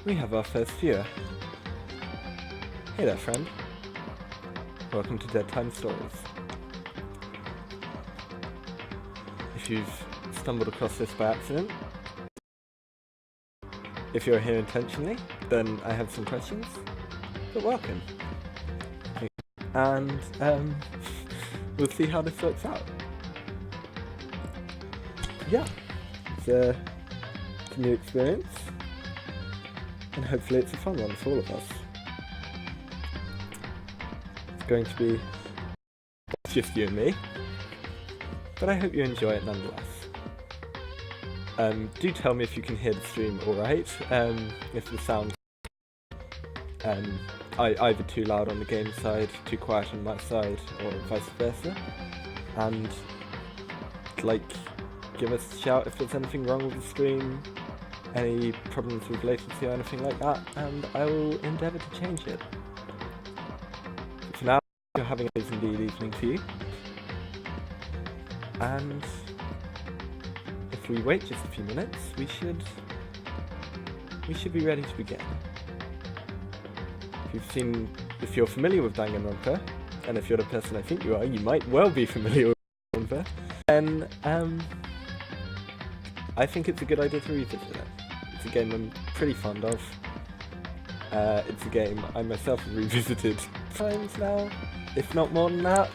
we have our first viewer. Hey there, friend. Welcome to Deadtime Stories. If you've stumbled across this by accident, if you're here intentionally, then I have some questions, but welcome. And we'll see how this works out. Yeah, it's a new experience, and hopefully it's a fun one for all of us. It's going to be just you and me, but I hope you enjoy it nonetheless. Do tell me if you can hear the stream alright, if the sound either too loud on the game side, too quiet on my side, or vice versa. And give us a shout if there's anything wrong with the stream, any problems with latency or anything like that, and I will endeavour to change it. For now, you're having a indeed evening for you. And if we wait just a few minutes, we should be ready to begin. If you're familiar with Danganronpa, and if you're the person I think you are, you might well be familiar with Danganronpa, then I think it's a good idea to revisit it. It's a game I'm pretty fond of. It's a game I myself have revisited times now, if not more than that.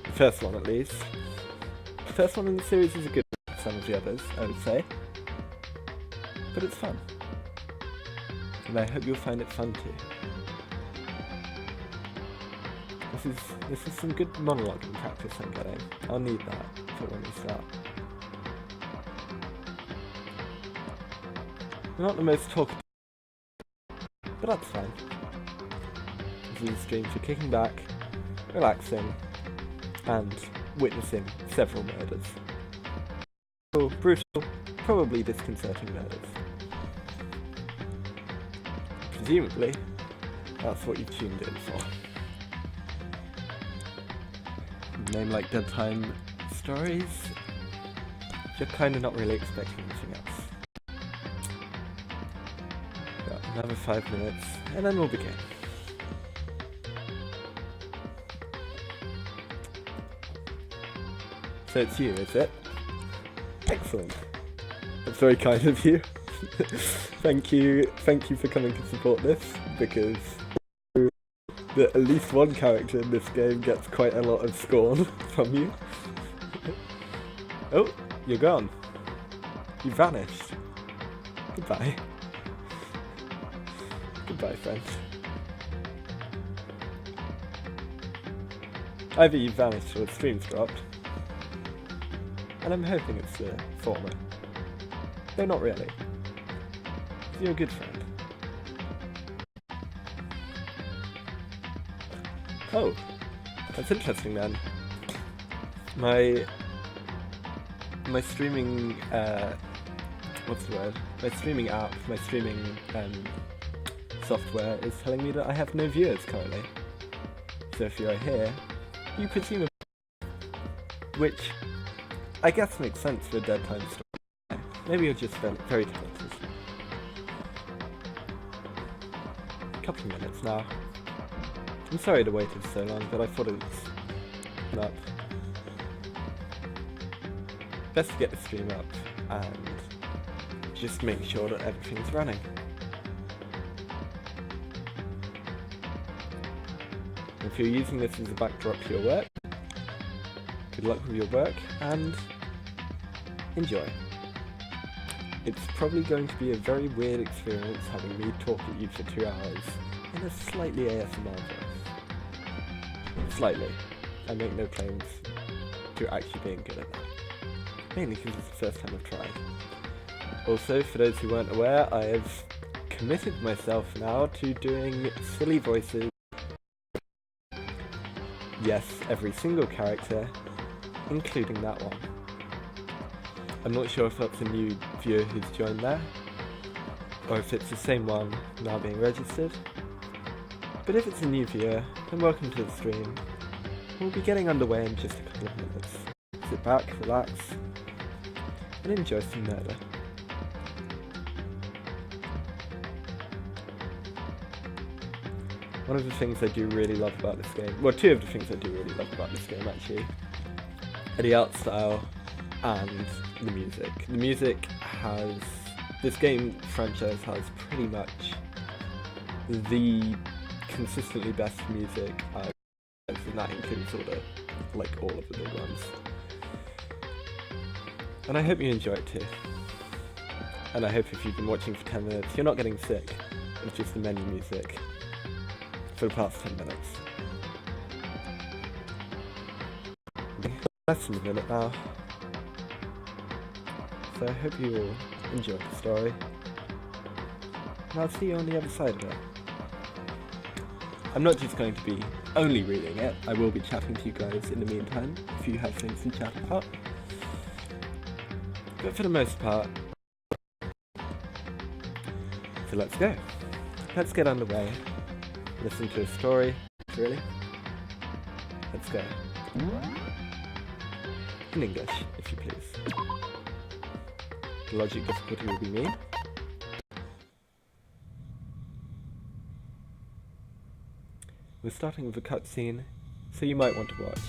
The first one at least. The first one in the series is a good one than some of the others, I would say. But it's fun. And I hope you'll find it fun too. This is some good monologuing practice I'm getting. I'll need that for when we start. We're not the most talkative, but that's fine. This is a stream for kicking back, relaxing, and witnessing several murders. Brutal, probably disconcerting murders. Presumably, that's what you've tuned in for. A name like Deadtime Stories, you're kinda not really expecting anything else. Got another 5 minutes, and then we'll begin. So it's you, is it? Excellent. That's very kind of you. Thank you for coming to support this, because at least one character in this game gets quite a lot of scorn from you. Oh, you're gone. You vanished. Goodbye. Goodbye, friend. Either you vanished or the stream's dropped. And I'm hoping it's the former. Though not really. You're a good friend. Oh, that's interesting then. My streaming, what's the word? My streaming app, my streaming software is telling me that I have no viewers currently. So if you are here, you presumably, which I guess makes sense for a Deadtime story. Maybe you're just very talented. A couple of minutes now. I'm sorry to waited so long, but I thought it was up. Best to get the stream up and just make sure that everything's running. If you're using this as a backdrop to your work, good luck with your work and enjoy. It's probably going to be a very weird experience having me talk at you for 2 hours in a slightly ASMR voice. Slightly. I make no claims to actually being good at that. Mainly because it's the first time I've tried. Also, for those who weren't aware, I have committed myself now to doing silly voices. Yes, every single character, including that one. I'm not sure if that's a new viewer who's joined there, or if it's the same one now being registered. But if it's a new viewer, then welcome to the stream. We'll be getting underway in just a couple of minutes. Sit back, relax, and enjoy some murder. One of the things I do really love about this game, well, two of the things I do really love about this game actually, are the art style and the music. The music has, this game franchise has pretty much the consistently best music, and that includes all of the big ones. And I hope you enjoy it too. And I hope if you've been watching for 10 minutes, you're not getting sick of just the menu music for the past 10 minutes. Less than a minute now. So I hope you all enjoyed the story. And I'll see you on the other side of it. I'm not just going to be only reading it, I will be chatting to you guys in the meantime, if you have things to chat about. But for the most part, so let's go. Let's get underway. Listen to a story. Really? Let's go. In English, if you please. The logic difficulty will be me. We're starting with a cutscene, so you might want to watch.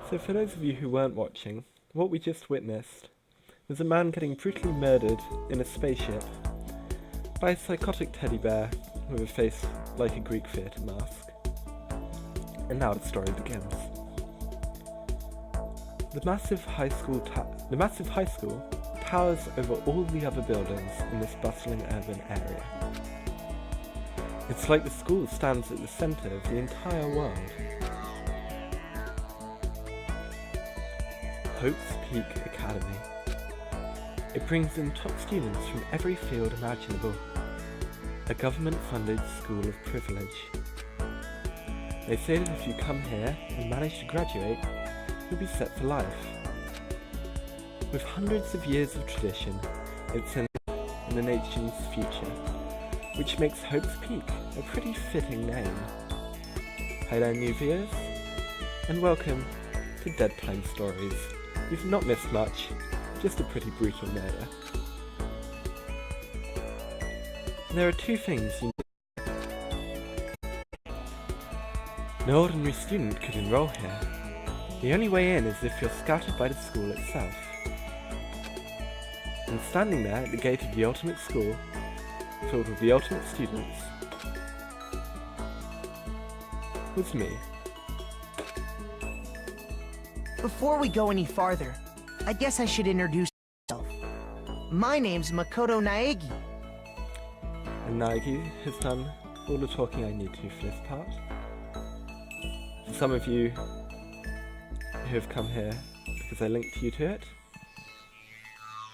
So for those of you who weren't watching, what we just witnessed was a man getting brutally murdered in a spaceship by a psychotic teddy bear with a face like a Greek theatre mask. And now the story begins. The massive high school towers over all the other buildings in this bustling urban area. It's like the school stands at the centre of the entire world. Hope's Peak Academy. It brings in top students from every field imaginable. A government-funded school of privilege. They say that if you come here and manage to graduate, you'll be set for life. With hundreds of years of tradition, it's in the nation's future, which makes Hope's Peak a pretty fitting name. Hi there, new viewers, and welcome to Deadtime Stories. You've not missed much, just a pretty brutal murder. There are two things you need. No ordinary student could enroll here. The only way in is if you're scouted by the school itself. And standing there at the gate of the ultimate school, filled with the ultimate students, was me. Before we go any farther, I guess I should introduce myself. My name's Makoto Naegi. And Naegi has done all the talking I need to for this part. For some of you who have come here because I linked you to it,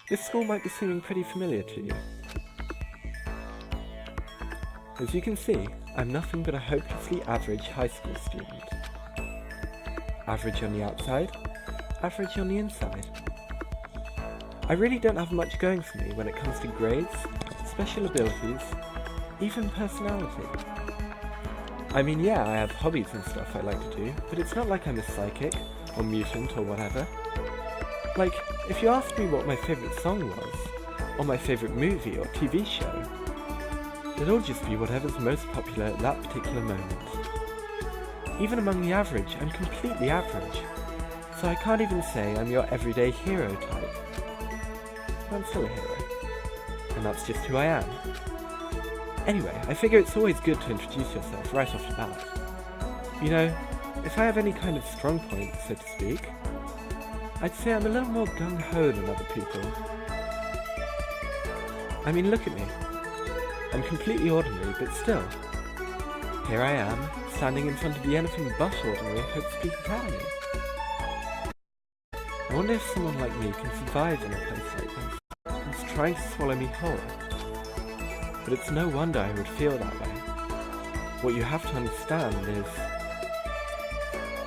this school might be seeming pretty familiar to you. As you can see, I'm nothing but a hopelessly average high school student. Average on the outside, average on the inside. I really don't have much going for me when it comes to grades, special abilities, even personality. I mean, yeah, I have hobbies and stuff I like to do, but it's not like I'm a psychic, or mutant, or whatever. Like, if you asked me what my favourite song was, or my favourite movie or TV show, it'd all just be whatever's most popular at that particular moment. Even among the average, I'm completely average, so I can't even say I'm your everyday hero type. but I'm still a hero. And that's just who I am. Anyway, I figure it's always good to introduce yourself right off the bat. You know, if I have any kind of strong point, so to speak, I'd say I'm a little more gung-ho than other people. I mean, look at me. I'm completely ordinary, but still. Here I am, standing in front of the anything but ordinary Hope's Peak Academy. I wonder if someone like me can survive in a place like this. It's trying to swallow me whole. But it's no wonder I would feel that way. What you have to understand is...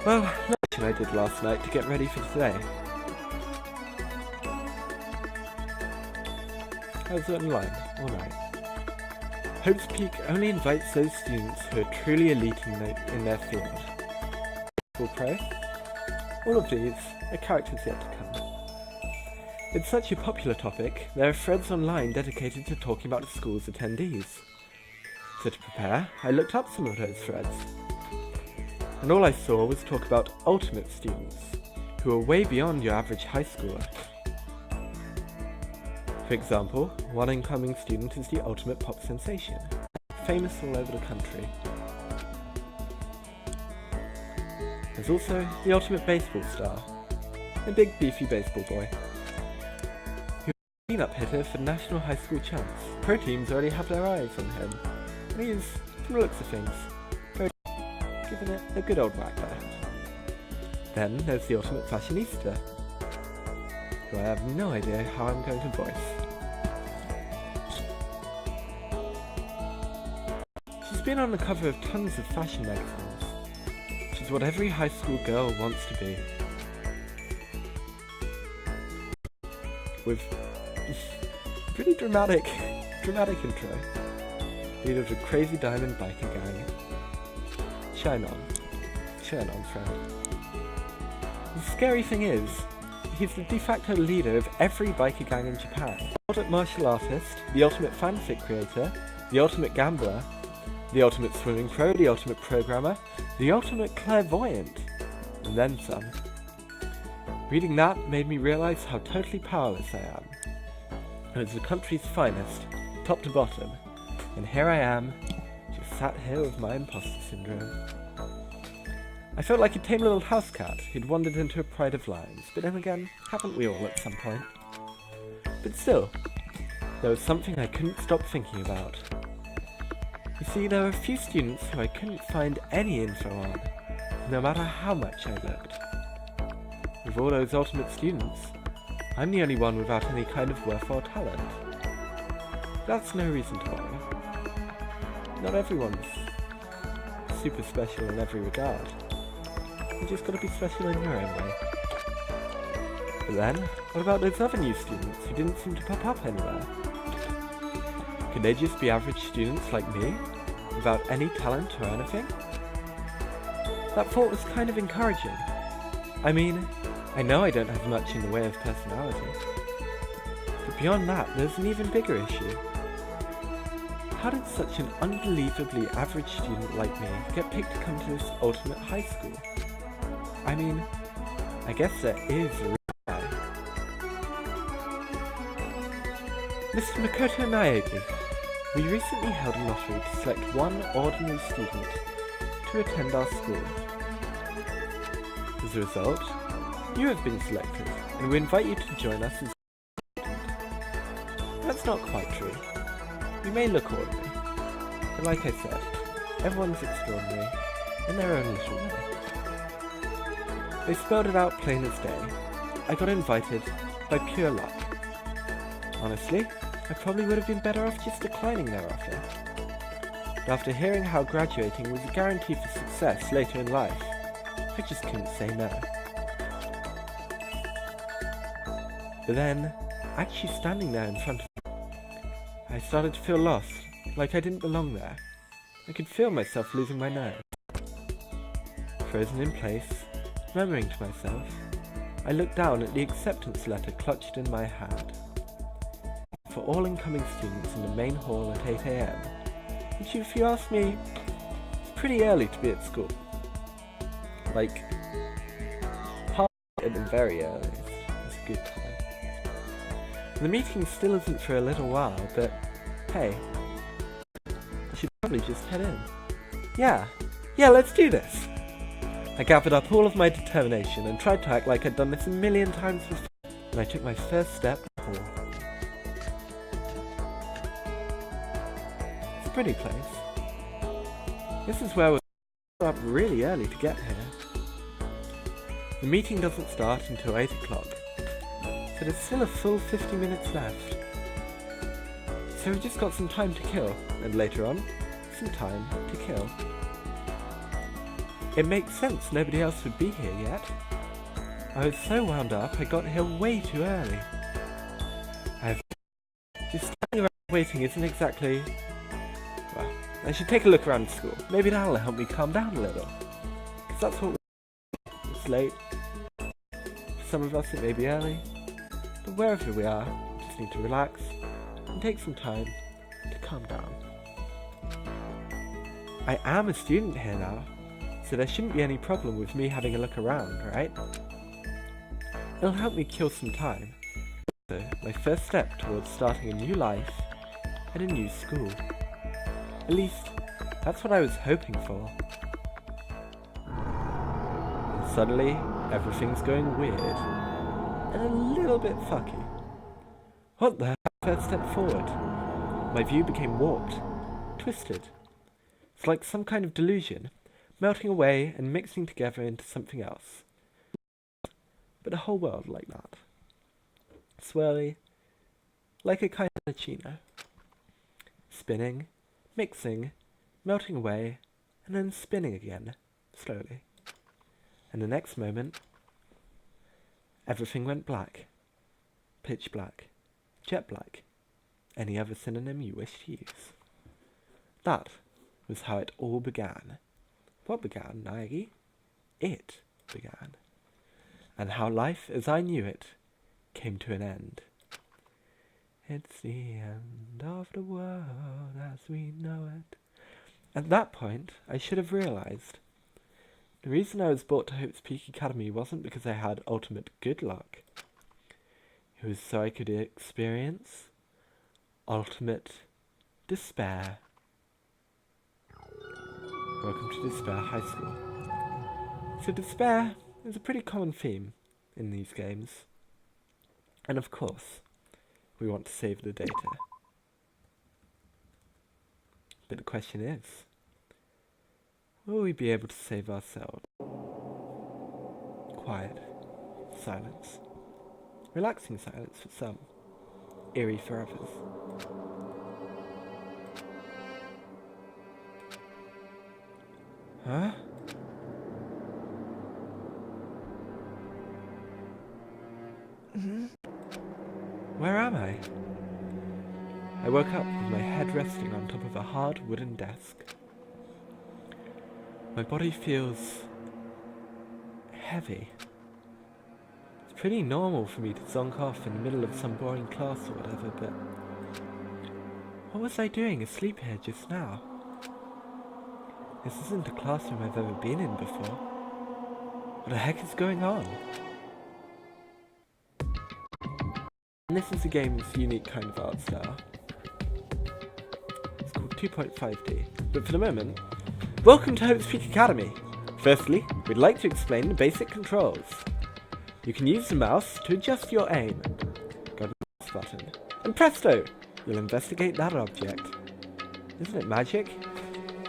well, look what I did last night to get ready for today. How's it online? Alright. Hope's Peak only invites those students who are truly elite in their field. Full pro? All of these are characters yet to come. It's such a popular topic, there are threads online dedicated to talking about the school's attendees. So to prepare, I looked up some of those threads. And all I saw was talk about ultimate students, who are way beyond your average high schooler. For example, one incoming student is the ultimate pop sensation, famous all over the country. There's also the ultimate baseball star, a big beefy baseball boy, who's a clean-up hitter for national high school champs. Pro teams already have their eyes on him, and he's, from the looks of things, giving it a good old whack there. Then there's the ultimate fashionista, who I have no idea how I'm going to voice. She's been on the cover of tons of fashion magazines. She's what every high school girl wants to be. With pretty dramatic intro. Leader of the crazy diamond biker gang. Shine on, friend. The scary thing is, he's the de facto leader of every biker gang in Japan. The ultimate martial artist, the ultimate fanfic creator, the ultimate gambler, the ultimate swimming pro, the ultimate programmer, the ultimate clairvoyant, and then some. Reading that made me realise how totally powerless I am. It's the country's finest, top to bottom, and here I am, just sat here with my imposter syndrome. I felt like a tame little house cat who'd wandered into a pride of lions, but then again, haven't we all at some point? But still, there was something I couldn't stop thinking about. You see, there were a few students who I couldn't find any info on, no matter how much I looked. With all those ultimate students, I'm the only one without any kind of worthwhile talent. That's no reason to worry. Not everyone's super special in every regard. You just gotta be special in your own way. But then, what about those other new students who didn't seem to pop up anywhere? Could they just be average students like me, without any talent or anything? That thought was kind of encouraging. I mean, I know I don't have much in the way of personality. But beyond that, there's an even bigger issue. How did such an unbelievably average student like me get picked to come to this ultimate high school? I mean, I guess there is a reason why. Mr. Makoto Naegi, we recently held a lottery to select one ordinary student to attend our school. As a result, you have been selected, and we invite you to join us as a student. That's not quite true. You may look ordinary, but like I said, everyone's extraordinary in their own little way. They spelled it out plain as day. I got invited by pure luck. Honestly, I probably would have been better off just declining their offer. But after hearing how graduating was a guarantee for success later in life, I just couldn't say no. But then, actually standing there in front of me, I started to feel lost, like I didn't belong there. I could feel myself losing my nerve. Frozen in place, murmuring to myself, I looked down at the acceptance letter clutched in my hand. For all incoming students in the main hall at 8 AM, which if you ask me, it's pretty early to be at school. Like, half at the very earliest, it's a good time. The meeting still isn't for a little while, but hey, I should probably just head in. Yeah, let's do this! I gathered up all of my determination and tried to act like I'd done this a million times before, and I took my first step forward. It's a pretty place. This is where we're up really early to get here. The meeting doesn't start until 8 o'clock, so there's still a full 50 minutes left. So we've just got some time to kill, and later on, some time to kill. It makes sense nobody else would be here yet. I was so wound up I got here way too early. Just standing around waiting isn't exactly... Well, I should take a look around school. Maybe that'll help me calm down a little. Because that's what it's late. For some of us it may be early. But wherever we are, we just need to relax and take some time to calm down. I am a student here now, so there shouldn't be any problem with me having a look around, right? It'll help me kill some time. So, my first step towards starting a new life at a new school. At least, that's what I was hoping for. And suddenly, everything's going weird. And a little bit fucky. What the heck? First step forward. My view became warped. Twisted. It's like some kind of delusion, melting away and mixing together into something else. But a whole world like that. Swirly, like a kind of cappuccino. Spinning, mixing, melting away, and then spinning again, slowly. And the next moment, everything went black. Pitch black. Jet black. Any other synonym you wish to use. That was how it all began. What began, Nagi? It began. And how life as I knew it came to an end. It's the end of the world as we know it. At that point, I should have realized the reason I was brought to Hope's Peak Academy wasn't because I had ultimate good luck. It was so I could experience ultimate despair. Welcome to Despair High School. So despair is a pretty common theme in these games. And of course, we want to save the data. But the question is, will we be able to save ourselves? Quiet. Silence. Relaxing silence for some. Eerie for others. Huh? Where am I? I woke up with my head resting on top of a hard wooden desk. My body feels heavy. It's pretty normal for me to zonk off in the middle of some boring class or whatever, but what was I doing asleep here just now? This isn't a classroom I've ever been in before. What the heck is going on? And this is the game's unique kind of art style. It's called 2.5D. But for the moment, welcome to Hope's Peak Academy! Firstly, we'd like to explain the basic controls. You can use the mouse to adjust your aim. Go to the mouse button. And presto! You'll investigate that object. Isn't it magic?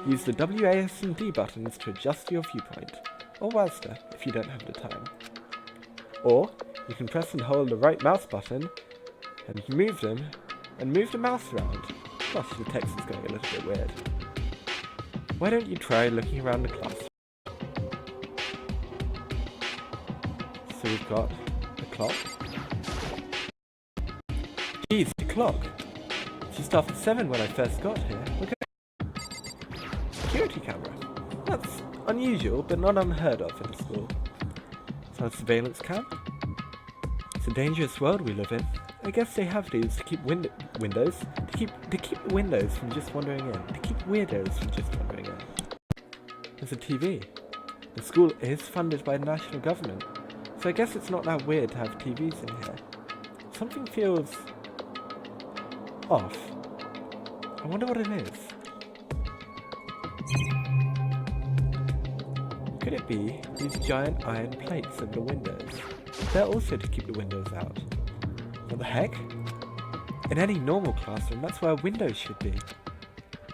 Use the WAS and D buttons to adjust your viewpoint, or WASD if you don't have the time. Or, you can press and hold the right mouse button, and move them, and move the mouse around. Gosh, the text is going a little bit weird. Why don't you try looking around the class? So we've got a clock. Geez, the clock! Just after 7 when I first got here. Look at security camera. That's unusual, but not unheard of in a school. So a surveillance cam? It's a dangerous world we live in. I guess they have these to keep windows, to keep the windows from just wandering in, to keep weirdos from just wandering in. There's a TV. The school is funded by the national government, so I guess it's not that weird to have TVs in here. Something feels off. I wonder what it is. Could it be these giant iron plates over the windows? They're also to keep the windows out. What the heck? In any normal classroom, that's where windows should be.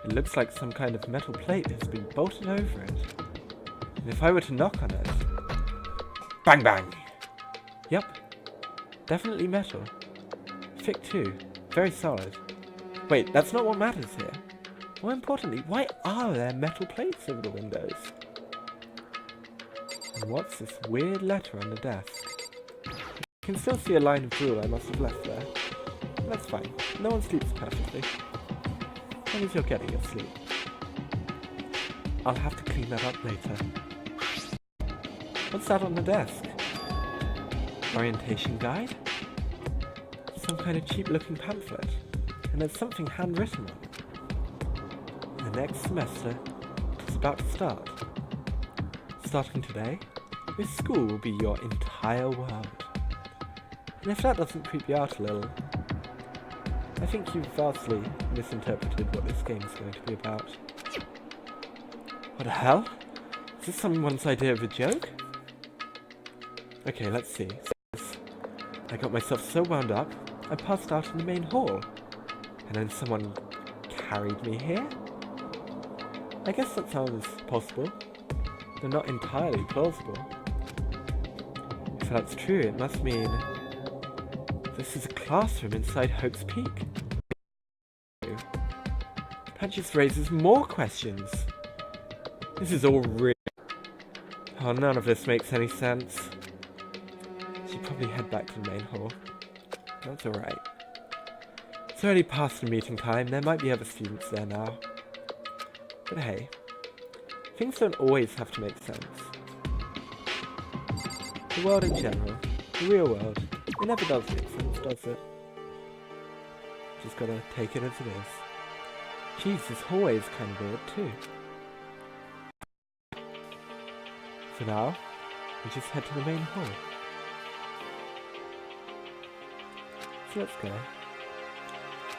It looks like some kind of metal plate has been bolted over it. And if I were to knock on it... Bang bang! Yep. Definitely metal. Thick too. Very solid. Wait, that's not what matters here. More importantly, why are there metal plates over the windows? And what's this weird letter on the desk? I can still see a line of drool I must have left there. That's fine. No one sleeps perfectly. As long as you're getting your sleep. I'll have to clean that up later. What's that on the desk? Orientation guide? Some kind of cheap-looking pamphlet. And there's something handwritten on it. The next semester is about to start. Starting today, this school will be your entire world. And if that doesn't creep you out a little, I think you've vastly misinterpreted what this game is going to be about. What the hell? Is this someone's idea of a joke? Okay, let's see. I got myself so wound up, I passed out in the main hall. And then someone carried me here? I guess that sounds possible, though not entirely plausible. If that's true, it must mean this is a classroom inside Hope's Peak. That just raises more questions. This is all real. Oh, none of this makes any sense. Should probably head back to the main hall. That's alright. It's already past the meeting time, there might be other students there now. But hey, things don't always have to make sense. The world in general, the real world, it never does make sense, does it? Just gotta take it as it is. Jeez, this hallway is kind of weird too. For now, we just head to the main hall. So let's go.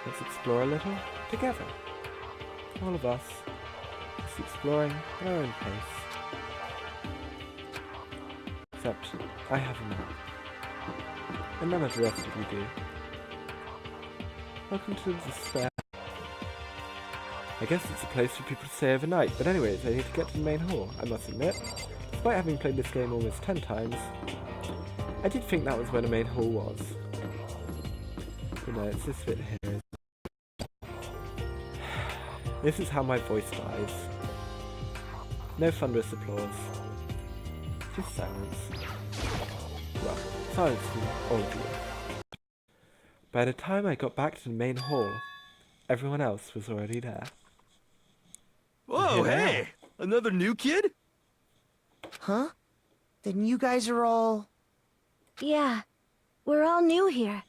Let's explore a little together. All of us, just exploring at our own pace. Except, I have a map. And none of the rest of you do. Welcome to the despair. I guess it's a place for people to stay overnight, but anyways, I need to get to the main hall, I must admit. Despite having played this game almost 10 times, I did think that was where the main hall was. But no, it's this bit here. This is how my voice dies. No thunderous applause. Just silence. Well, silence from all of you. By the time I got back to the main hall, everyone else was already there. Whoa, hey! Another new kid? Huh? Then you guys are all... Yeah, we're all new here.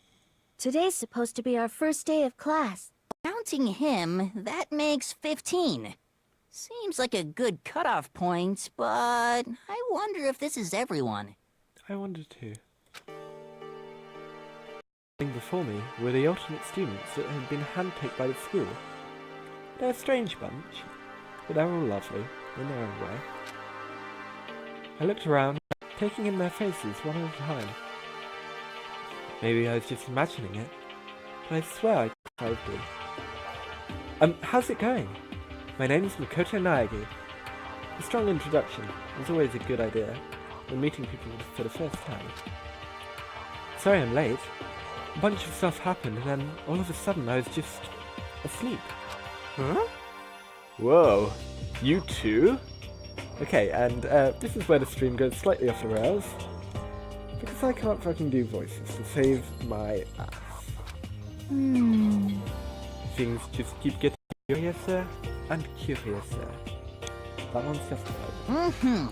Today's supposed to be our first day of class. Counting him, that makes 15. Seems like a good cutoff point, but I wonder if this is everyone. I wonder too. Before me were the alternate students that had been handpicked by the school. They're a strange bunch, but they're all lovely in their own way. I looked around, taking in their faces one at a time. Maybe I was just imagining it, but I swear I tried to. How's it going? My name is Makoto Naegi. A strong introduction is always a good idea when meeting people for the first time. Sorry I'm late. A bunch of stuff happened and then all of a sudden I was just asleep. Huh? Whoa, you too? Okay, and this is where the stream goes slightly off the rails. Because I can't fucking do voices to save my ass. Things just keep getting curiouser and curiouser. That one's justified.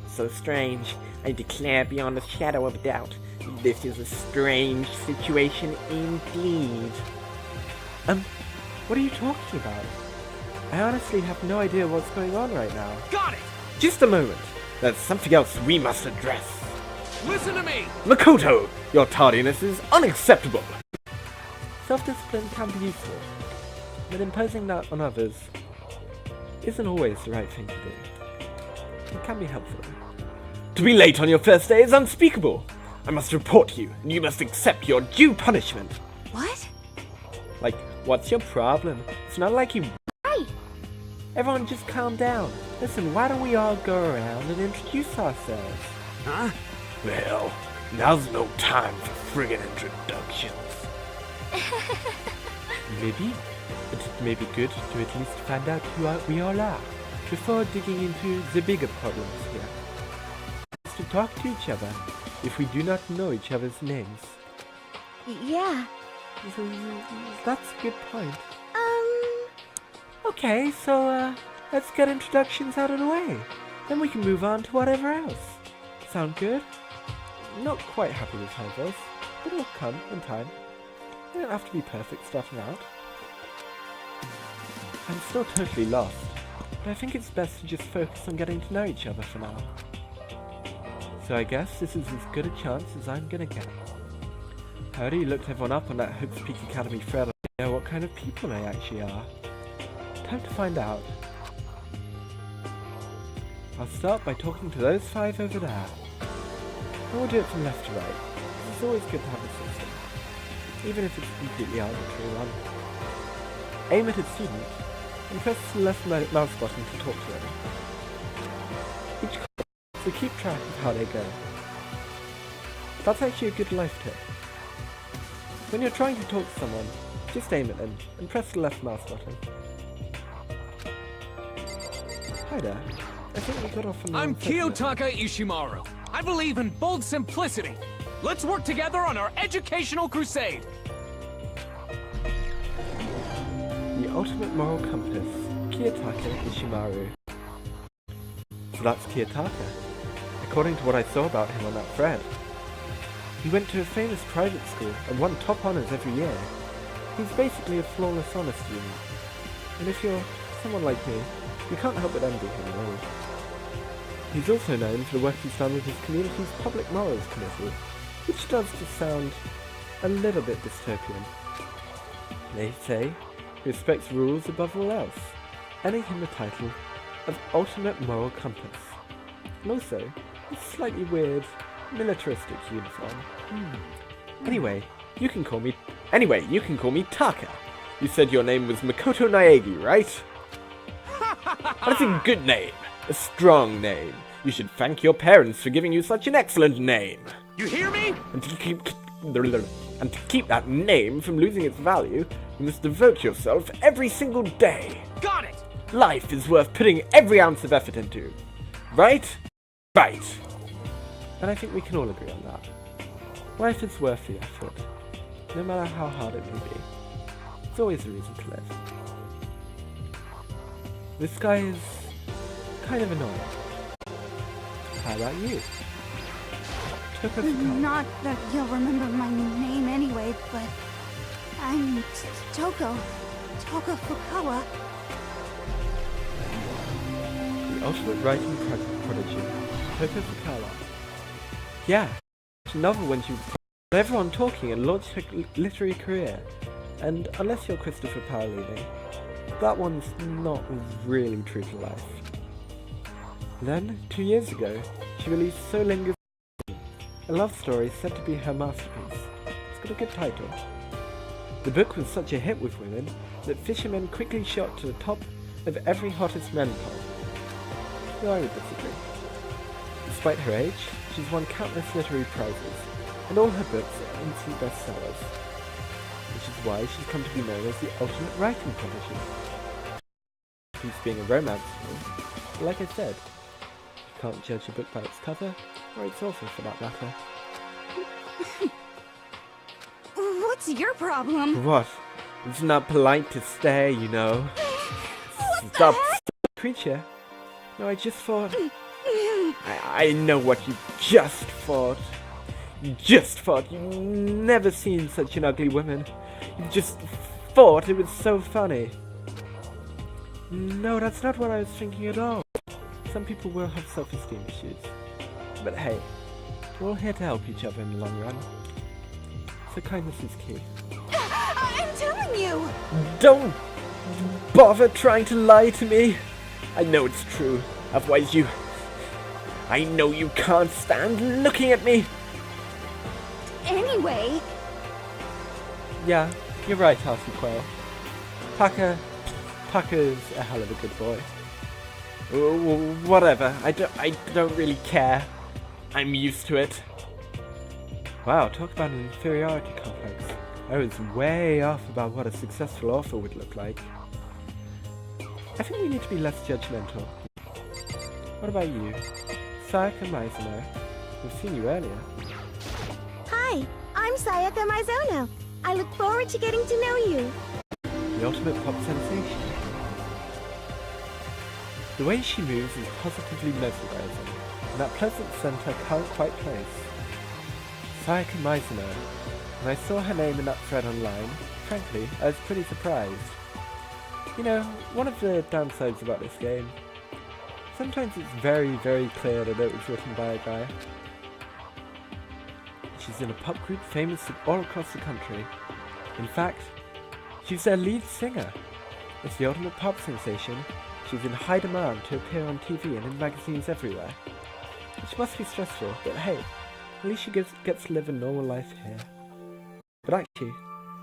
So strange. I declare beyond a shadow of a doubt. This is a strange situation indeed. What are you talking about? I honestly have no idea what's going on right now. Got it! Just a moment. There's something else we must address. Listen to me! Makoto, your tardiness is unacceptable. Self-discipline can be useful, but imposing that on others isn't always the right thing to do. It can be helpful. To be late on your first day is unspeakable! I must report you, and you must accept your due punishment! What? Like, what's your problem? It's not like you... Right. Everyone just calm down. Listen, why don't we all go around and introduce ourselves? Huh? Well, now's no time for friggin' introductions. Maybe, but it may be good to at least find out who we all are before digging into the bigger problems here. It's to talk to each other if we do not know each other's names. Yeah. That's a good point. Okay, so let's get introductions out of the way. Then we can move on to whatever else. Sound good? Not quite happy with my voice, but it'll come in time. We don't have to be perfect starting out. I'm still totally lost, but I think it's best to just focus on getting to know each other for now. So I guess this is as good a chance as I'm gonna get. I already looked everyone up on that Hope's Peak Academy thread to know what kind of people they actually are. Time to find out. I'll start by talking to those 5 over there. And we'll do it from left to right. It's always good to have a system, even if it's a completely arbitrary one. Aim at a student, and press the left mouse button to talk to them. Each so keep track of how they go. That's actually a good life tip. When you're trying to talk to someone, just aim at them, and press the left mouse button. Hi there. I think we got off on the I'm wrong foot there. Kiyotaka Ishimaru. I believe in bold simplicity. Let's work together on our educational crusade. The ultimate moral compass, Kiyotaka Ishimaru. So that's Kiyotaka, according to what I saw about him on that thread. He went to a famous private school and won top honours every year. He's basically a flawless honor student. And if you're someone like me, you can't help but envy him, really. He's also known for the work he's done with his community's Public Morals Committee, which does just sound a little bit dystopian. They say he respects rules above all else, earning him the title of Ultimate Moral Compass, and also a slightly weird, militaristic uniform. Anyway, you can call me Taka. You said your name was Makoto Naegi, right? That's a good name. A strong name. You should thank your parents for giving you such an excellent name. You hear me? And to keep that name from losing its value, you must devote yourself every single day. Got it! Life is worth putting every ounce of effort into. Right? Right. And I think we can all agree on that. Life is worth the effort, no matter how hard it may be. It's always a reason to live. This guy is kind of annoying. How about you? Not that you'll remember my name anyway, but I'm Toko Fukawa. The ultimate writing prodigy, Toko Fukawa. Yeah, it's a novel when she got everyone talking and launched her literary career. And unless you're Christopher Paolini, that one's not really true to life. Then, 2 years ago, she released So Lingers, a love story said to be her masterpiece. It's got a good title. The book was such a hit with women that fishermen quickly shot to the top of every hottest men poll. Though I would disagree. Despite her age, she's won countless literary prizes, and all her books are instant bestsellers, which is why she's come to be known as the ultimate writing prodigy. She's being a romance novel, but like I said, you can't judge a book by its cover, or its author for that matter. What's your problem? What? It's not polite to stare, you know. Stop, creature. No, I just thought... I know what you just thought. You just thought you'd never seen such an ugly woman. You just thought it was so funny. No, that's not what I was thinking at all. Some people will have self-esteem issues. But hey, we're all here to help each other in the long run. So kindness is key. I'm you! Don't bother trying to lie to me. I know it's true. Otherwise I know you can't stand looking at me. Anyway, Yeah, you're right, Hearty Quail. Tucker's a hell of a good boy. Whatever. I don't really care. I'm used to it. Wow, talk about an inferiority complex. I was way off about what a successful author would look like. I think we need to be less judgmental. What about you? Sayaka Mizuno. We've seen you earlier. Hi, I'm Sayaka Mizono. I look forward to getting to know you. The ultimate pop sensation. The way she moves is positively mesmerizing, and that pleasant scent I can't quite place. Sayaka Mizuno. When I saw her name in that thread online, frankly, I was pretty surprised. You know, one of the downsides about this game, sometimes it's very, very clear that it was written by a guy. She's in a pop group famous all across the country. In fact, she's their lead singer. It's the ultimate pop sensation. She's in high demand to appear on TV and in magazines everywhere. Which must be stressful, but hey, at least she gets to live a normal life here. But actually,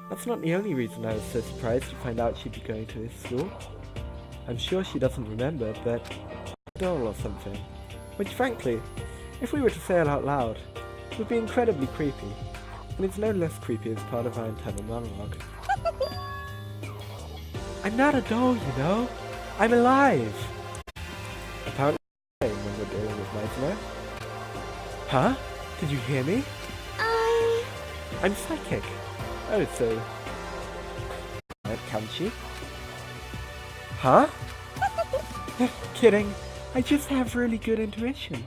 that's not the only reason I was so surprised to find out she'd be going to this school. I'm sure she doesn't remember, but doll or something. Which frankly, if we were to say it out loud, would be incredibly creepy. And it's no less creepy as part of our internal monologue. I'm not a doll, you know. I'm alive! Apparently when we're dealing with Mizuno. Huh? Did you hear me? I'm psychic. Oh, so... Can't she? Huh? Kidding. I just have really good intuition.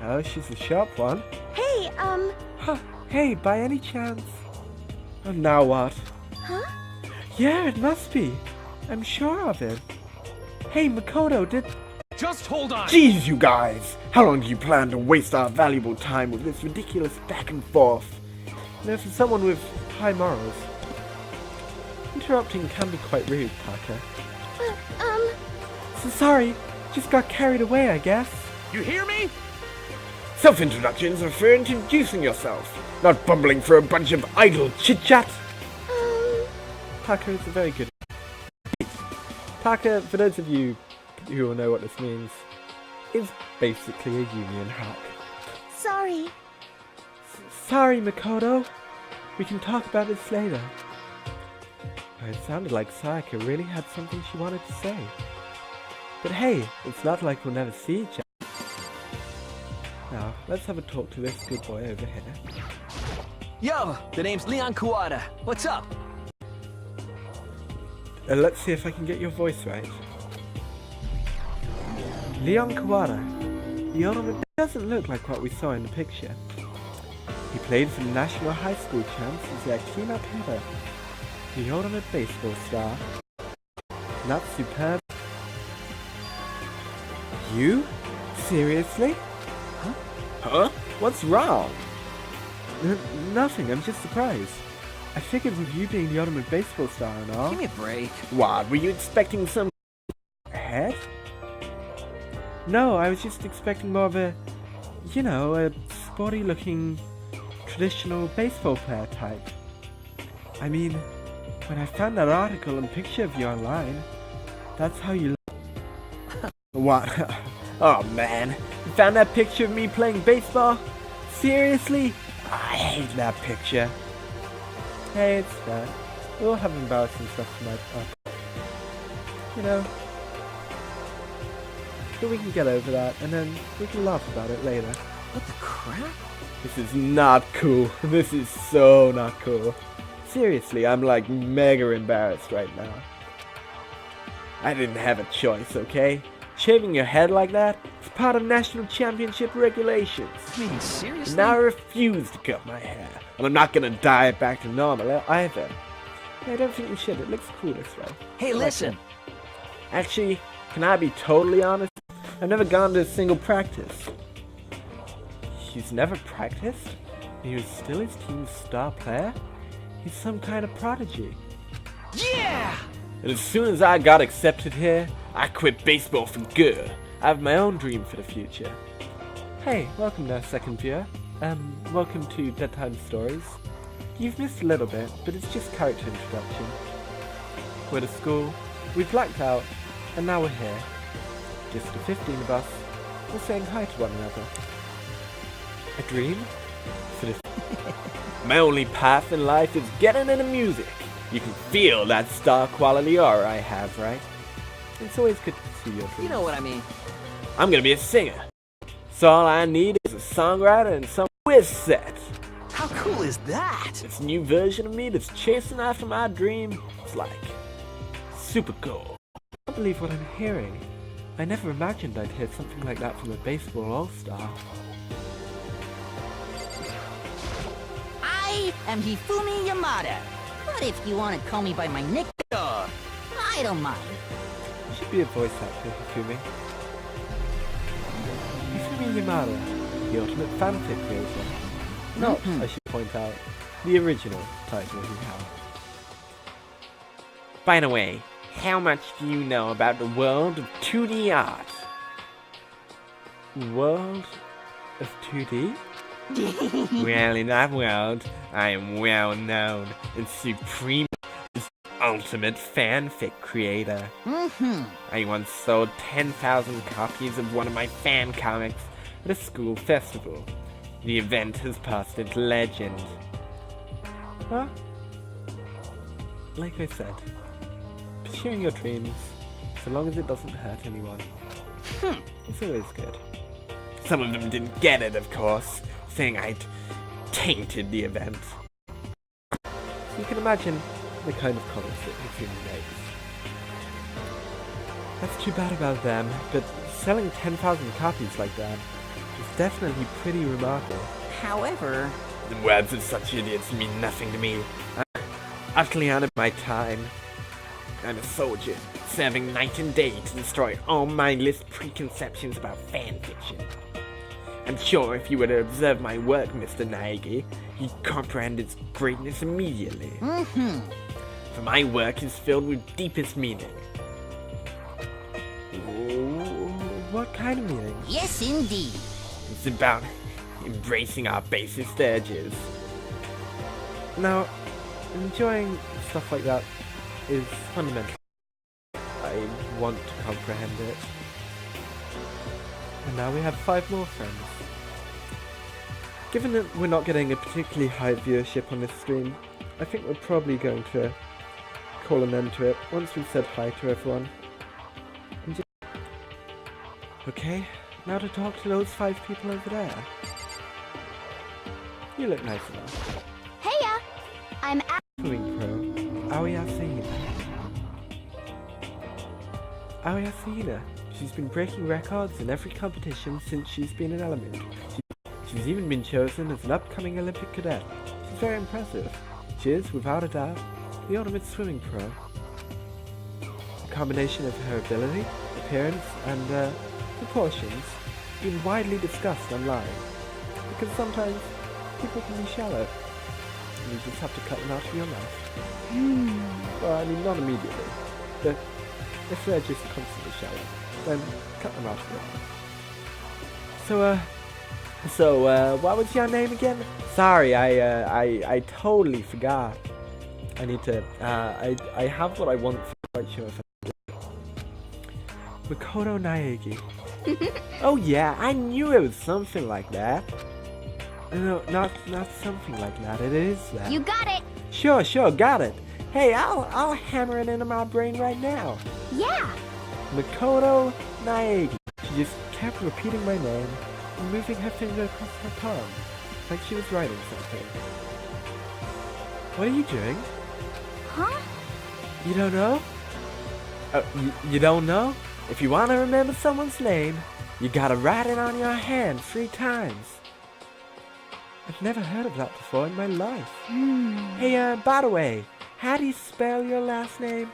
Oh, she's a sharp one. Hey, Huh. Hey, by any chance... Oh, now what? huh? Yeah, it must be. I'm sure of it. Hey, Makoto, did... Just hold on. Jeez, you guys! How long do you plan to waste our valuable time with this ridiculous back and forth? You know, for someone with high morals, interrupting can be quite rude, Parker. So sorry, just got carried away, I guess. You hear me? Self-introductions are for introducing yourself, not bumbling for a bunch of idle chit-chat. Parker is a very good... Parker, for those of you who will know what this means, is basically a union hack. Sorry. Sorry, Makoto. We can talk about this later. It sounded like Sayaka really had something she wanted to say. But hey, it's not like we'll never see each other. Now, let's have a talk to this good boy over here. Yo, the name's Leon Kawada. What's up? Let's see if I can get your voice right. Leon Kawada. The ultimate doesn't look like what we saw in the picture. He played for the national high school champs as their clean-up hitter. The ultimate baseball star. Not superb. You? Seriously? Huh? What's wrong? Nothing, I'm just surprised. I figured with you being the ultimate baseball star and all... Give me a break. What, were you expecting some Head? No, I was just expecting more of a, you know, a sporty looking, traditional baseball player type. I mean, when I found that article and picture of you online, that's how you look. What? Oh man, you found that picture of me playing baseball? Seriously? I hate that picture. Hey, it's fair. We all have embarrassing stuff to my you know. But we can get over that, and then we can laugh about it later. What the crap? This is not cool. This is so not cool. Seriously, I'm like mega embarrassed right now. I didn't have a choice, okay? Shaving your head like that is part of national championship regulations. I mean, seriously? Now I refuse to cut my hair, and I'm not gonna dye it back to normal either. I don't think you should. It looks cool this way. Hey, listen. Actually, can I be totally honest? I've never gone to a single practice. He's never practiced? He was still his team's star player? He's some kind of prodigy. Yeah! And as soon as I got accepted here, I quit baseball for good. I have my own dream for the future. Hey, welcome there, second viewer. Welcome to Deadtime Stories. You've missed a little bit, but it's just character introduction. We're at school, we've blacked out, and now we're here. Just the 15 of us, all saying hi to one another. A dream? For this My only path in life is getting into music. You can feel that star quality aura I have, right? It's always good to see your dreams. You know what I mean. I'm gonna be a singer. So all I need is a songwriter and some whiz set. How cool is that? This new version of me that's chasing after my dream is like super cool. I can't believe what I'm hearing. I never imagined I'd hear something like that from a baseball all-star. I am Hifumi Yamada. But if you want to call me by my nickname, I don't mind. You should be a voice actor, Hifumi. Hifumi Yamada, the ultimate fanfic creator. Not, I should point out, the original title he had. By the way, how much do you know about the world of 2D art? World of 2D? Well, in that world, I am well known and supreme as ultimate fanfic creator. I once sold 10,000 copies of one of my fan comics at a school festival. The event has passed into legend. Well, like I said, pursuing your dreams, so long as it doesn't hurt anyone, it's always good. Some of them didn't get it, of course, saying I'd tainted the event. So you can imagine the kind of comments that Hifumi makes. That's too bad about them, but selling 10,000 copies like that is definitely pretty remarkable. However, The words of such idiots mean nothing to me. I'm utterly out of my time. I'm a soldier, serving night and day to destroy all mindless preconceptions about fanfiction. I'm sure if you were to observe my work, Mr. Naegi, you'd comprehend its greatness immediately. For my work is filled with deepest meaning. What kind of meaning? yes indeed. It's about embracing our basest urges. Now, enjoying stuff like that is fundamental. I want to comprehend it. And now we have 5 more friends. Given that we're not getting a particularly high viewership on this stream, I think we're probably going to call an end to it once we've said hi to everyone. Okay, now to talk to those 5 people over there. You look nice enough. Heya! I'm Swimming pro, Aoya Sehina. Aoya Sehina. She's been breaking records in every competition since she's been in elementary. She's even been chosen as an upcoming Olympic cadet. She's very impressive. She is, without a doubt, the ultimate swimming pro. The combination of her ability, appearance, and proportions been widely discussed online. Because sometimes people can be shallow. And you just have to cut them out of your life. Well, I mean, not immediately. But if they're just constantly shallow, then cut them out of your life. So, what was your name again? Sorry, I totally forgot. I need to, I have what I want, I'm quite sure if I do. Makoto Naegi. Oh yeah, I knew it was something like that. No, not something like that, it is that. You got it! Sure, got it. Hey, I'll hammer it into my brain right now. Yeah! Makoto Naegi. She just kept repeating my name and moving her finger across her palm, like she was writing something. What are you doing? Huh? You don't know? You don't know? If you want to remember someone's name, you gotta write it on your hand 3 times. I've never heard of that before in my life. Hey, by the way, how do you spell your last name?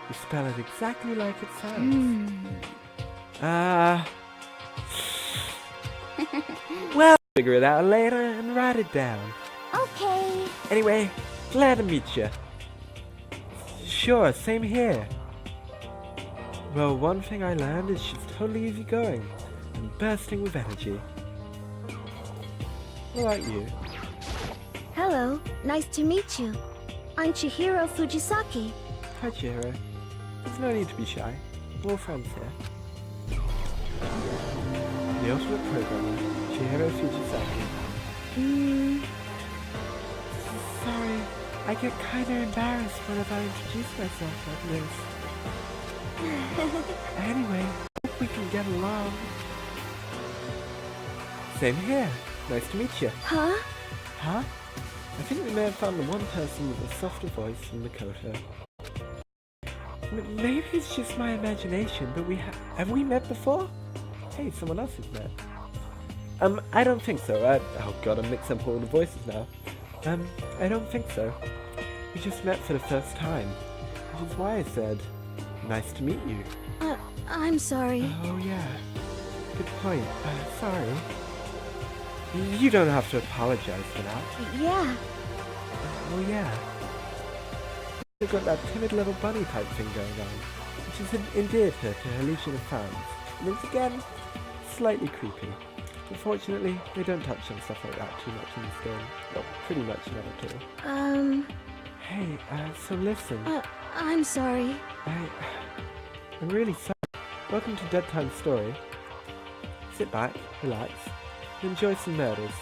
You spell it exactly like it sounds. Well, figure it out later and write it down. Okay. Anyway, glad to meet you. sure, same here. Well, one thing I learned is she's totally easygoing and bursting with energy. What about you? Hello, nice to meet you. I'm Chihiro Fujisaki. Hi, Chihiro. There's no need to be shy. We're all friends here. The ultimate programmer, Chihiro Fujisaki. Sorry, I get kinda embarrassed whenever I introduce myself like this. Anyway, hope we can get along. Same here. Nice to meet you. Huh? Huh? I think we may have found the one person with a softer voice than Makoto. Maybe it's just my imagination, but have we met before? Hey, someone else has met. I don't think so. Oh god, I'm mixing up all the voices now. I don't think so. We just met for the first time, which is why I said, nice to meet you. I'm sorry. Oh yeah, good point. Sorry. You don't have to apologize for that. Yeah. Oh yeah. You've got that timid little bunny type thing going on, which has endeared her to her legion of fans. And it's again, slightly creepy. Unfortunately, they don't touch on stuff like that too much in this game. Well, pretty much never do. Hey, so listen. I'm sorry. I'm really sorry. Welcome to Deadtime Story. Sit back, relax, and enjoy some murders.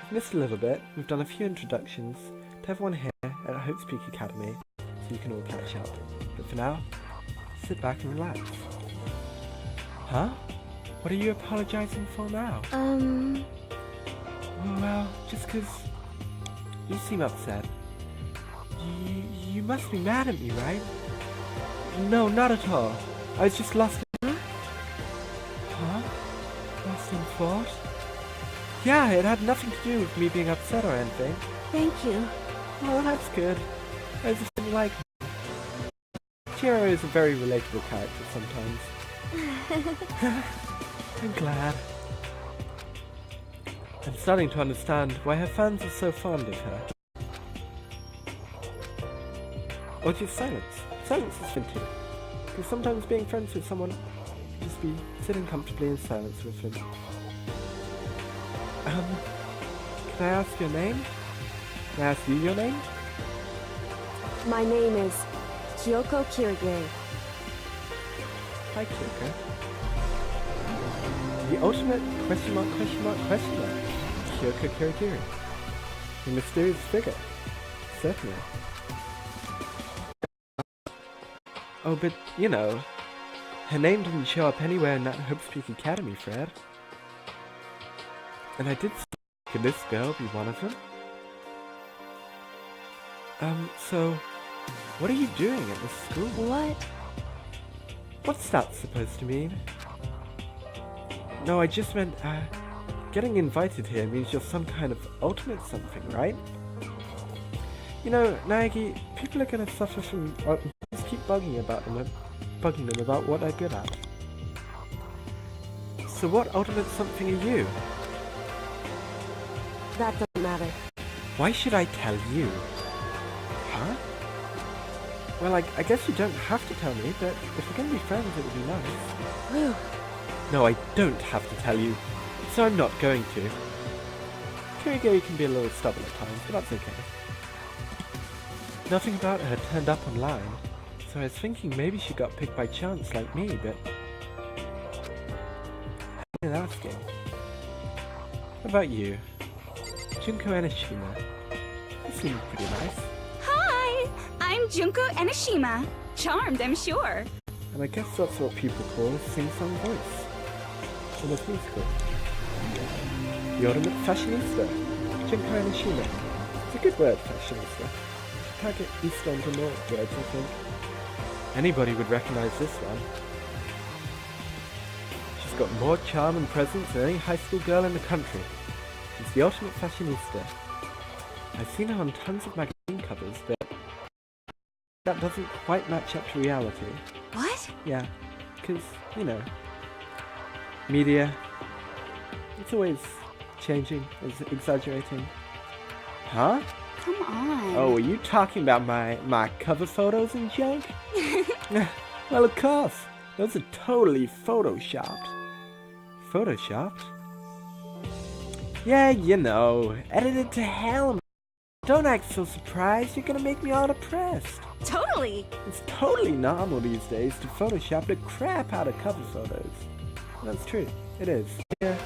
We've missed a little bit. We've done a few introductions to everyone here at Hope's Peak Academy, so you can all catch up. But for now, sit back and relax. Huh? What are you apologizing for now? Well, just 'cause you seem upset. You must be mad at me, right? No, not at all. I was just lost in... Huh? Lost in thought? Yeah, it had nothing to do with me being upset or anything. Thank you. Oh, that's good. I just didn't like him. Chihiro is a very relatable character sometimes. I'm glad. I'm starting to understand why her fans are so fond of her. Or just silence. Silence is fun too. Because sometimes being friends with someone can just be sitting comfortably in silence with them. Can I ask your name? Can I ask you your name? My name is Kyoko Kirigiri. Hi, Kyoko. The ultimate question mark, Kyoko Kirigiri. The mysterious figure. Certainly. Oh, but, you know, her name didn't show up anywhere in that Hope's Peak Academy, Fred. And I did say, could this girl be one of them? So, what are you doing at this school? What? What's that supposed to mean? No, I just meant, getting invited here means you're some kind of ultimate something, right? You know, Naegi, people are gonna suffer from, just keep bugging them about what they're good at. So what ultimate something are you? That doesn't matter. Why should I tell you? Huh? Well, I guess you don't have to tell me, but if we're gonna be friends, it would be nice. Whew. No, I don't have to tell you, so I'm not going to. Kirigiri can be a little stubborn at times, but that's okay. Nothing about her turned up online, so I was thinking maybe she got picked by chance like me, but... I've been asking. What about you? Junko Enoshima. You seem pretty nice. Hi! I'm Junko Enoshima. Charmed, I'm sure. And I guess that's what people call a sing-song voice. Almost musical. The ultimate fashionista. Junko Enoshima. It's a good word, fashionista. Can't get used onto more words, I think. Anybody would recognize this one. She's got more charm and presence than any high school girl in the country. She's the ultimate fashionista. I've seen her on tons of magazine covers, but that doesn't quite match up to reality. What? Yeah, because, you know, media, it's always changing, it's exaggerating. Huh? come on. Oh, are you talking about my cover photos and junk? Well, of course. Those are totally photoshopped. Photoshopped? Yeah, you know, edited to hell. Don't act so surprised, you're gonna make me all depressed. Totally. It's totally normal these days to Photoshop the crap out of cover photos. That's true, it is. Yeah,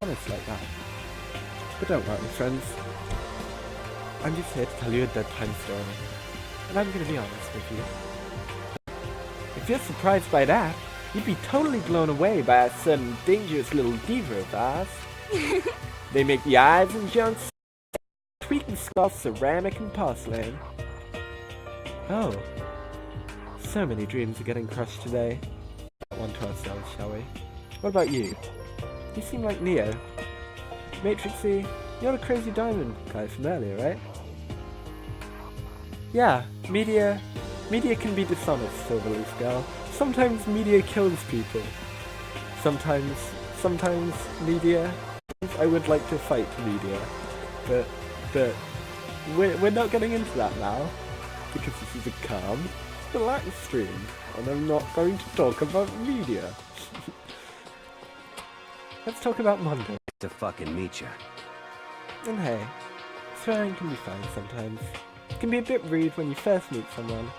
honest like that. But don't worry, friends. I'm just here to tell you a Deadtime story. And I'm gonna be honest with you. If you're surprised by that, you'd be totally blown away by a certain dangerous little diva of ours. They make the eyes and junk, tweaking sculpt ceramic and porcelain. Oh. So many dreams are getting crushed today. One to ourselves, shall we? What about you? You seem like Neo. Matrixy, you're the crazy diamond guy from earlier, right? Yeah, media can be dishonest, Silverleaf Girl. Sometimes media kills people. Sometimes media. I would like to fight media, but we're not getting into that now because this is a calm, relaxed stream, and I'm not going to talk about media. Let's talk about Monday. To fucking meet ya. And hey, swearing can be fine sometimes. It can be a bit rude when you first meet someone,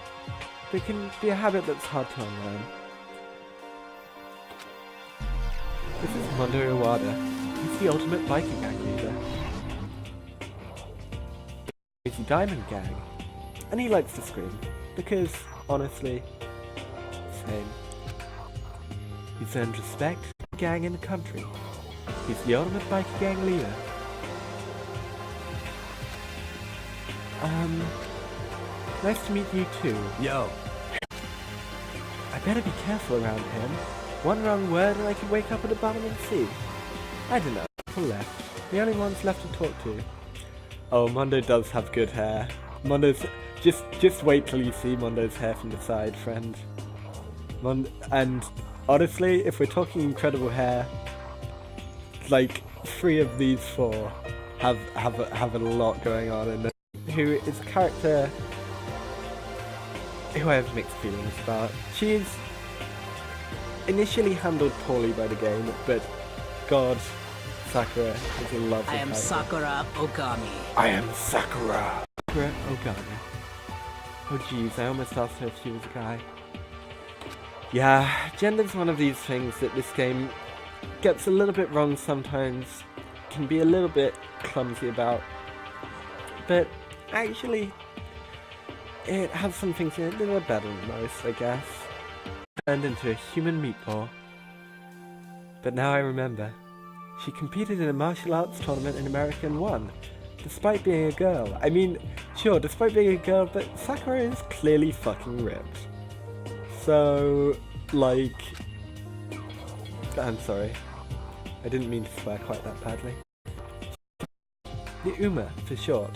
but it can be a habit that's hard to unlearn. This is Mondo Iwata. He's the ultimate biking gang leader. He's the Diamond Gang, and he likes to scream, because, honestly, same. He's earned respect from the gang in the country. He's the ultimate biker gang leader. Nice to meet you too. Yo. I better be careful around him. One wrong word and I could wake up at the bottom of the sea. I don't know, people left. The only ones left to talk to. Oh, Mondo does have good hair. Mondo's... Just wait till you see Mondo's hair from the side, friend. And honestly, if we're talking incredible hair, like 3 of these 4 have a lot going on in it. Who is a character who I have mixed feelings about. She's initially handled poorly by the game, but God, Sakura is a lovely I am character. Sakura Okami. I am Sakura. Sakura Ogami. Oh jeez, I almost asked her if she was a guy. Yeah, gender's one of these things that this game gets a little bit wrong sometimes, can be a little bit clumsy about, but actually it has some things in it that are better than most, I guess. Turned into a human meatball. But now I remember. She competed in a martial arts tournament in America and won, despite being a girl. I mean, sure, despite being a girl, but Sakura is clearly fucking ripped. So, like... I'm sorry. I didn't mean to swear quite that badly. The Uma, for short.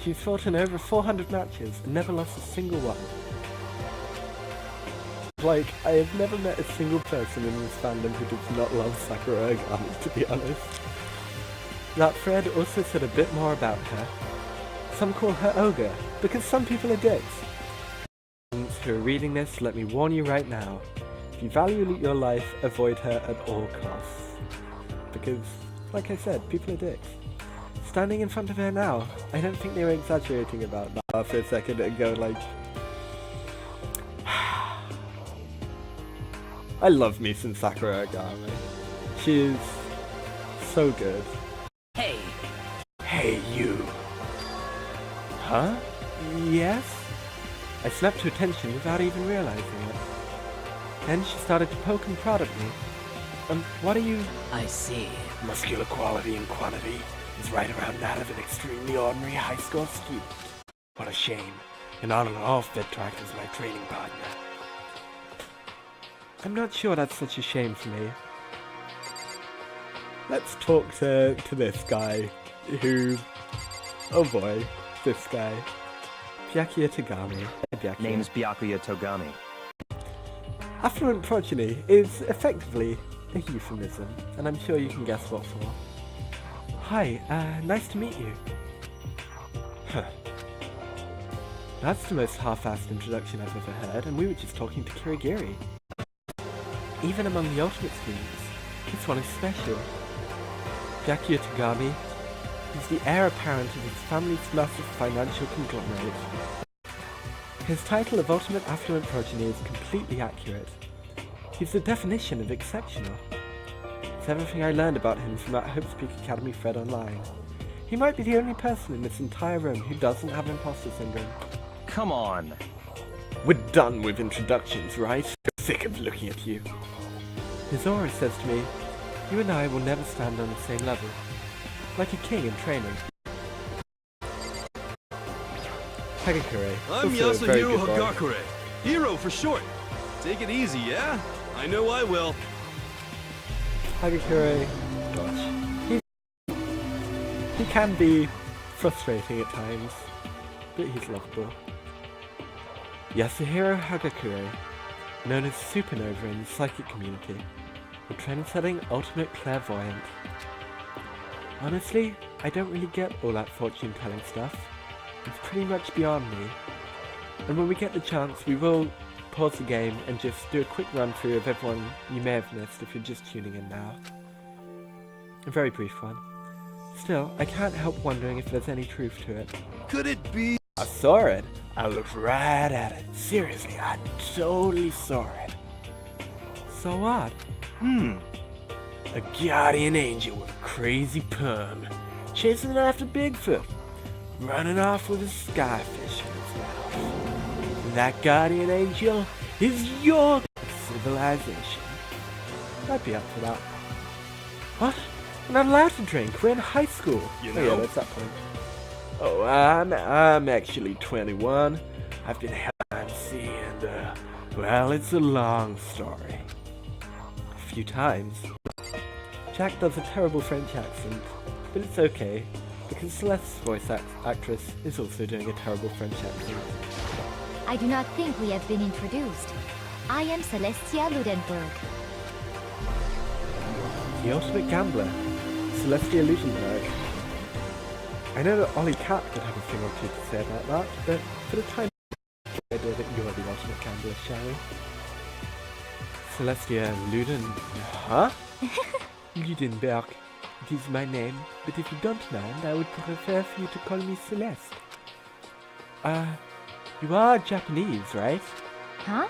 She's fought in over 400 matches and never lost a single one. Like, I have never met a single person in this fandom who does not love Sakura Agami, to be honest. That thread also said a bit more about her. Some call her Ogre, because some people are dicks. Who are reading this, let me warn you right now. If you value your life, avoid her at all costs. Because, like I said, people are dicks. Standing in front of her now, I don't think they were exaggerating about that for a second and go like... I love me some Sakura Agami. She is so good. Hey. Hey, you. Huh? Yes? I snapped to attention without even realizing it. Then she started to poke and prod at me. What are you... I see. Muscular quality and quantity is right around that of an extremely ordinary high school student. What a shame. You're not at all fit to act as my training partner. I'm not sure that's such a shame for me. Let's talk to this guy who... Oh boy, this guy. Byakuya Togami. Byakuya. Name's Byakuya Togami. Affluent progeny is effectively a euphemism, and I'm sure you can guess what for. Hi, nice to meet you. That's the most half-assed introduction I've ever heard, and we were just talking to Kirigiri. Even among the Ultimate students, this one is special. Byakuya Tagami is the heir apparent of his family's massive financial conglomerate. His title of Ultimate Affluent Progeny is completely accurate. He's the definition of exceptional. It's everything I learned about him from that Hope's Peak Academy thread online. He might be the only person in this entire room who doesn't have imposter syndrome. Come on. We're done with introductions, right? I'm sick of looking at you. His aura says to me, you and I will never stand on the same level. Like a king in training. Hagakure. I'm Yasuhiro Hagakure. Hero for short. Take it easy, yeah? I know I will. Hagakure, gosh. He can be frustrating at times, but he's lovable. Yasuhiro Hagakure, known as Supernova in the psychic community, a trend-setting ultimate clairvoyant. Honestly, I don't really get all that fortune-telling stuff. It's pretty much beyond me. And when we get the chance, we will pause the game and just do a quick run-through of everyone you may have missed if you're just tuning in now. A very brief one. Still, I can't help wondering if there's any truth to it. Could it be? I saw it. I looked right at it. Seriously, I totally saw it. So what? A guardian angel with a crazy perm, chasing after Bigfoot, running off with a skyfish in his mouth. And that guardian angel is your civilization. I'd be up for that. What? We're not allowed to drink. We're in high school. You Oh yeah, know? that's that point. Oh, I'm actually 21. I've been fancy and, well, it's a long story. A few times. Jack does a terrible French accent, but it's okay, because Celeste's voice actress is also doing a terrible French accent. I do not think we have been introduced. I am Celestia Ludenberg. The ultimate gambler, Celestia Ludenberg. I know that Ollie Cat would have a thing or two to say about that, but for the time being, idea that you're the ultimate gambler, shall we? Celestia Luden... Huh? Ludenberg. It is my name, but if you don't mind, I would prefer for you to call me Celeste. You are Japanese, right? Huh?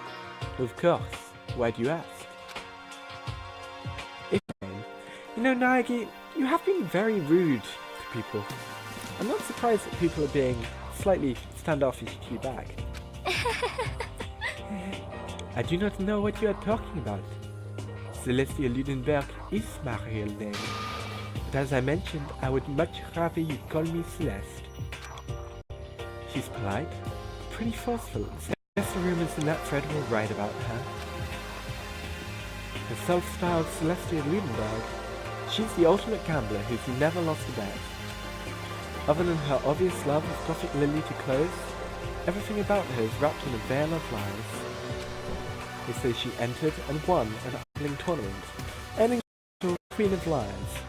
Of course. Why do you ask? You know, Naegi, you have been very rude to people. I'm not surprised that people are being slightly standoffish to you back. I do not know what you are talking about. Celestia Ludenberg is my real name. But as I mentioned, I would much rather you call me Celeste. She's polite, but pretty forceful. I guess the rumors in that thread were right about her. The self-styled Celestia Ludenberg, she's the ultimate gambler who's never lost a bet. Other than her obvious love of Gothic Lily to clothes, everything about her is wrapped in a veil of lies. They say she entered and won an idling tournament, earning the title Queen of Liars.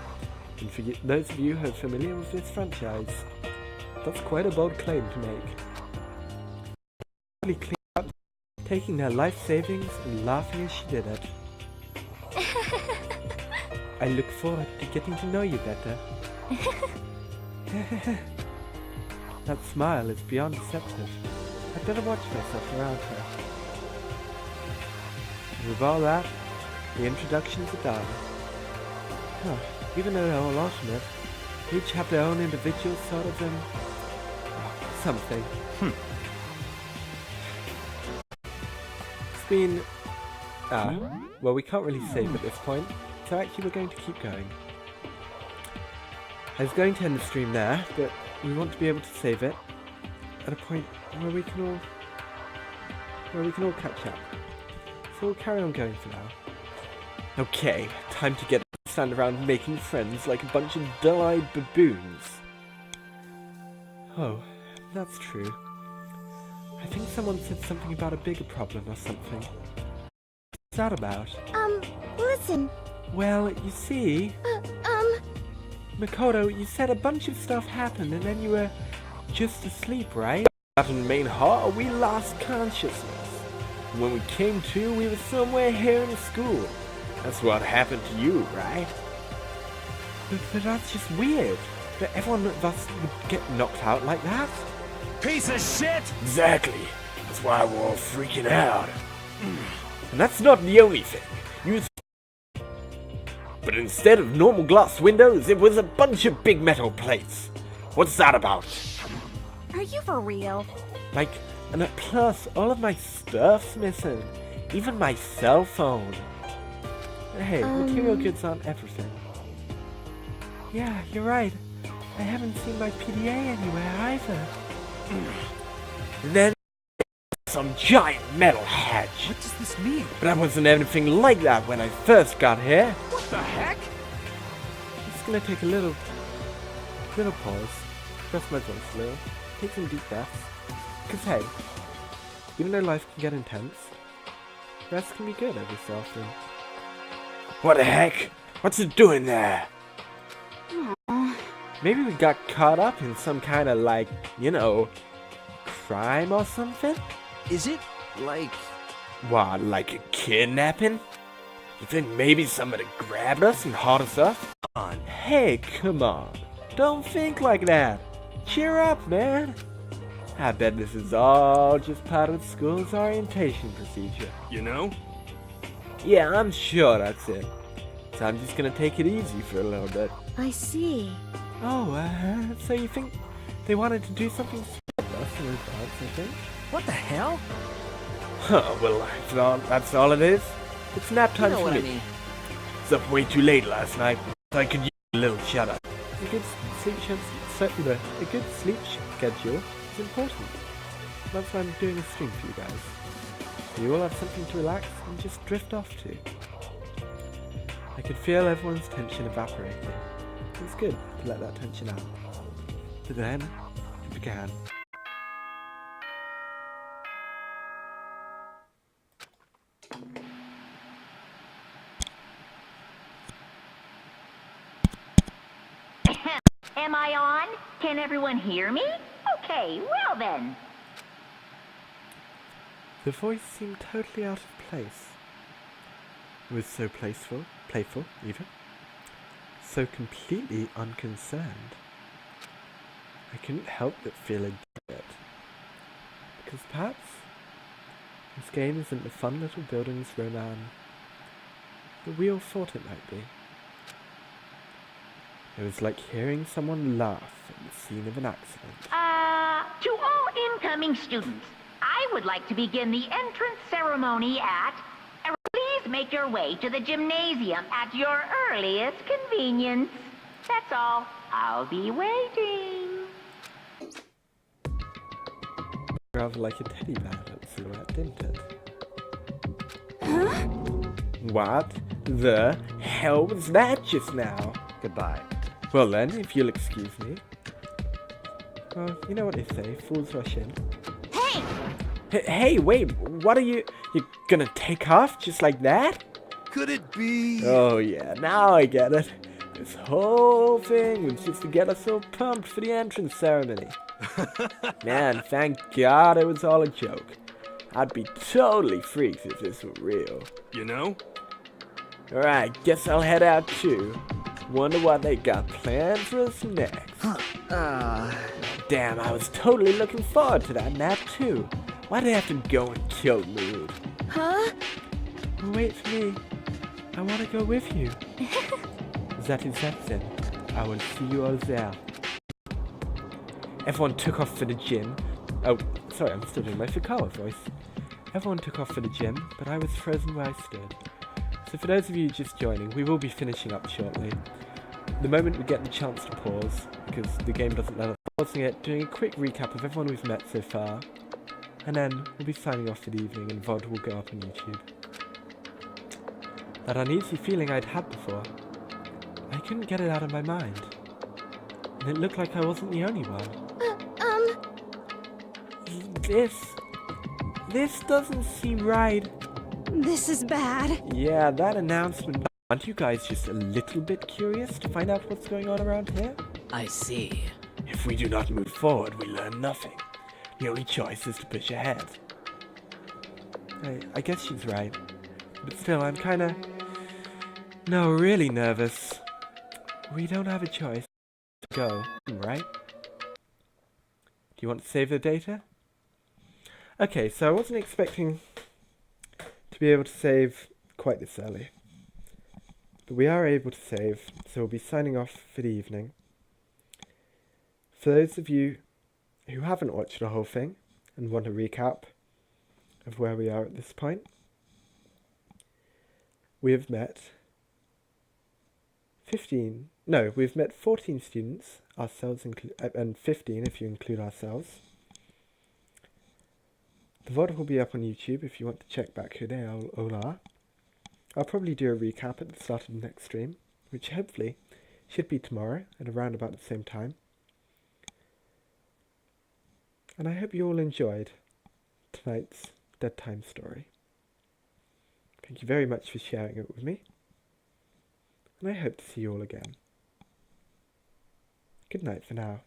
And for those of you who are familiar with this franchise, that's quite a bold claim to make. Clean up, taking their life savings and laughing as she did it. I look forward to getting to know you better. That smile is beyond deceptive. I'd better watch myself around her. And with all that, the introductions are done. Huh. Even though they're all ultimate, they each have their own individual sort of something. It's been... well, we can't really save at this point, so actually we're going to keep going. I was going to end the stream there, but we want to be able to save it at a point where we can all catch up. So we'll carry on going for now. Okay, time to get stand around making friends like a bunch of dull-eyed baboons. Oh, that's true. I think someone said something about a bigger problem or something. What's that about? Listen. Well, you see... Makoto, you said a bunch of stuff happened and then you were just asleep, right? Out in the main hall, we lost consciousness. When we came to, we were somewhere here in school. That's what happened to you, right? But that's just weird. That everyone of us would get knocked out like that. Piece of shit! Exactly. That's why we're all freaking out. And that's not the only thing. But instead of normal glass windows, it was a bunch of big metal plates. What's that about? Are you for real? Like, and plus, all of my stuff's missing. Even my cell phone. Hey, material goods aren't everything. Yeah, you're right. I haven't seen my PDA anywhere either. And then some giant metal hatch. What does this mean? But I wasn't anything like that when I first got here. What the heck? Just gonna take a little pause, press my voice a little, take some deep breaths. Cause hey, even though life can get intense, rest can be good every so often. What the heck? What's it doing there? Maybe we got caught up in some kind of like, you know, crime or something? Is it like... What, like a kidnapping? You think maybe somebody grabbed us and hauled us up? Hey, come on. Don't think like that. Cheer up, man. I bet this is all just part of school's orientation procedure. You know? Yeah, I'm sure that's it. So I'm just gonna take it easy for a little bit. I see. Oh, so you think they wanted to do something with us in advance, I think? What the hell? Huh, well, that's all it is. It's nap time You know for what me. I mean. I was up way too late last night, so I could use a little shut up. A good sleep schedule is important. That's why I'm doing a stream for you guys. So you all have something to relax and just drift off to. I could feel everyone's tension evaporating. It's good to let that tension out. But then, it began. Am I on? Can everyone hear me? Okay, well then. The voice seemed totally out of place. It was so playful even. So completely unconcerned. I couldn't help but feel a bit. Because perhaps this game isn't the fun little buildings roman that we all thought it might be. It was like hearing someone laugh at the scene of an accident. To all incoming students, I would like to begin the entrance ceremony at... Please make your way to the gymnasium at your earliest convenience. That's all. I'll be waiting. Rather like a teddy bear silhouette, didn't it? Huh? What the hell was that just now? Goodbye. Well then, if you'll excuse me. Well, you know what they say, fools rush in. Hey! Hey, wait, what are you gonna take off just like that? Could it be... Oh yeah, now I get it. This whole thing was just to get us all pumped for the entrance ceremony. Man, thank God it was all a joke. I'd be totally freaked if this were real. You know? Alright, guess I'll head out too. Wonder what they got planned for us next. Damn, I was totally looking forward to that nap too. Why'd they have to go and kill Mood? Huh? Wait for me. I want to go with you. That is that then. I will see you all there. Everyone took off for the gym. Oh, sorry, I'm still doing my Fukawa voice. Everyone took off for the gym, but I was frozen where I stood. So for those of you just joining, we will be finishing up shortly. The moment we get the chance to pause, because the game doesn't let us pausing it, doing a quick recap of everyone we've met so far. And then we'll be signing off for the evening and VOD will go up on YouTube. That uneasy feeling I'd had before, I couldn't get it out of my mind. And it looked like I wasn't the only one. This doesn't seem right. This is bad. Yeah, that announcement. Aren't you guys just a little bit curious to find out what's going on around here? I see. If we do not move forward, we learn nothing. The only choice is to push ahead. I guess she's right. But still, I'm kinda... No, really nervous. We don't have a choice. Go, right? Do you want to save the data? Okay, so I wasn't expecting to be able to save quite this early. But we are able to save, so we'll be signing off for the evening. For those of you who haven't watched the whole thing and want a recap of where we are at this point, we have met we've met 14 students, ourselves and 15 if you include ourselves. The VOD will be up on YouTube if you want to check back who they all are. I'll probably do a recap at the start of the next stream, which hopefully should be tomorrow at around about the same time. And I hope you all enjoyed tonight's Deadtime story. Thank you very much for sharing it with me. And I hope to see you all again. Good night for now.